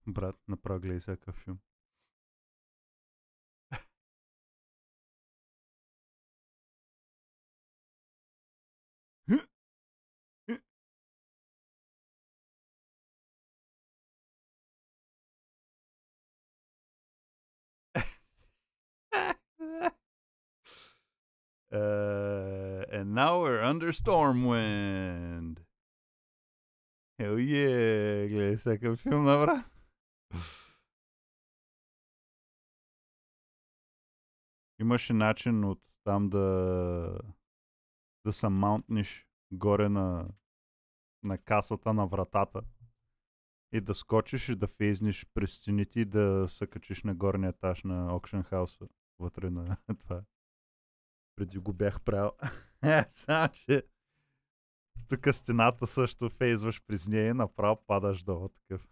Брат, направо гледай всякакъв филм. And now we're under Stormwind. Hell yeah, гледай всякакъв филм, брат. Имаше начин от там да се маунтниш горе на касата на вратата и да скочиш и да фейзниш през стените и да се качиш на горния етаж на Auction House вътре на това. Преди го бях правил. Само, че тук стената също фейзваш през нея и направо падаш долу такъв.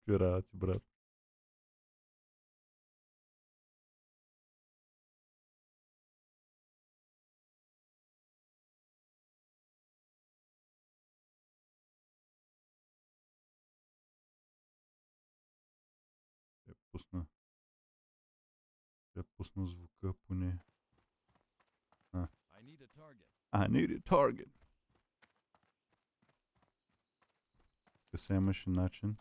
Кара ти, брат. Пусна. Пусна звука поне. А. I need a target. Сега имаше начин.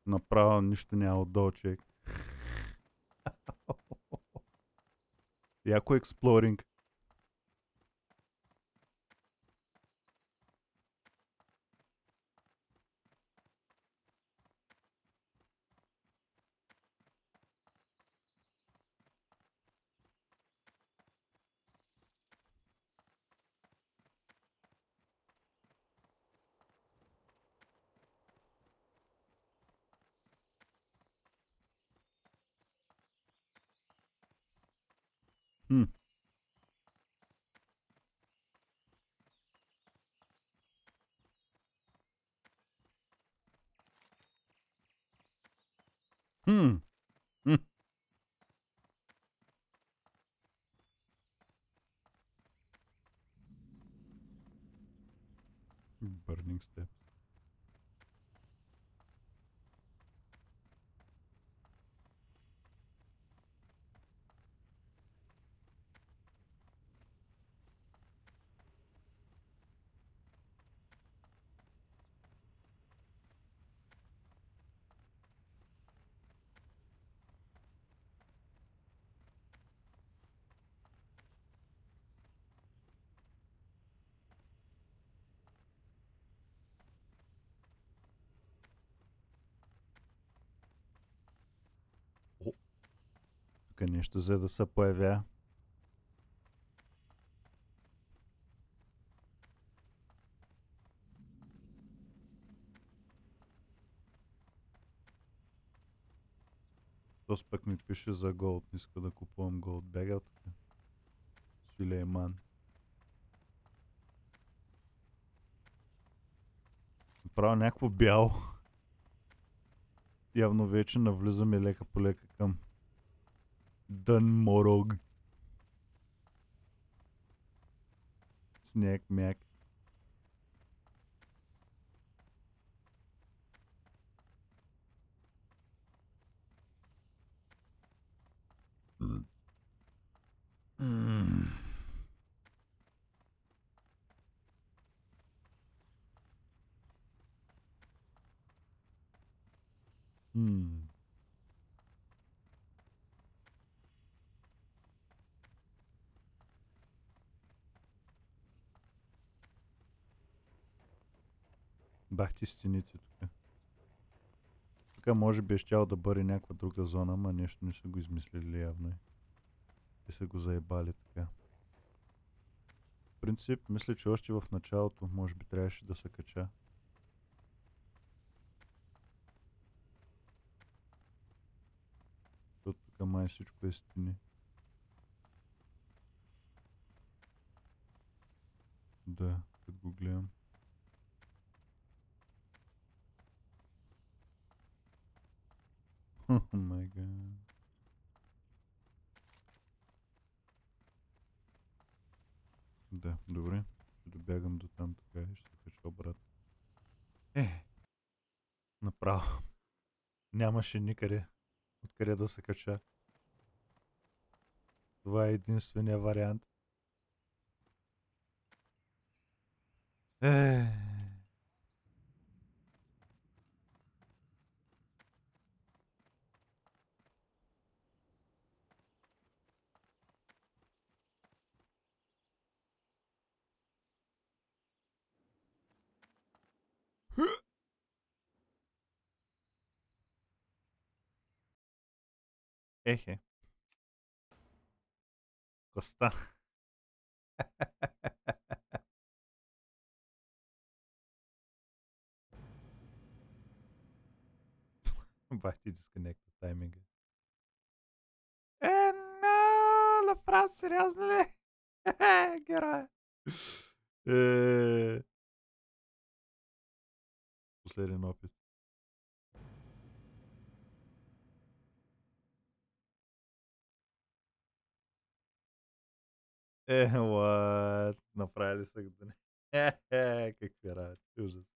Направо нищо няма отдолу, човек. Яко експлоринг. Хм. Хм. Хм. Burning Step. О, тук нещо за да се появя. То пък ми пише за голд. Иска да купувам голд. Бега тук. Сулейман. Правя някакво бяло. Явно вече навлизаме лека по лека към Дън Морог. Сняг мяк. Бах ти стените тук. Тук може би е щял да бъде някаква друга зона, ама нещо не са го измислили явно. И са го заебали така. В принцип, мисля, че още в началото може би трябваше да се кача. Защото тук май всичко е стени. Да, като го гледам. О май гад. Да, добре. Ще добягам до там така и ще се кача обратно. Нямаше никъде откъде да се кача. Това е единствения вариант. Е. Ехе. Коста. Бах ти дисконекта тайминга. Направо сериозно ли? Героя. Последен опит. What? Направили са го да не. Какви работи. Ужас.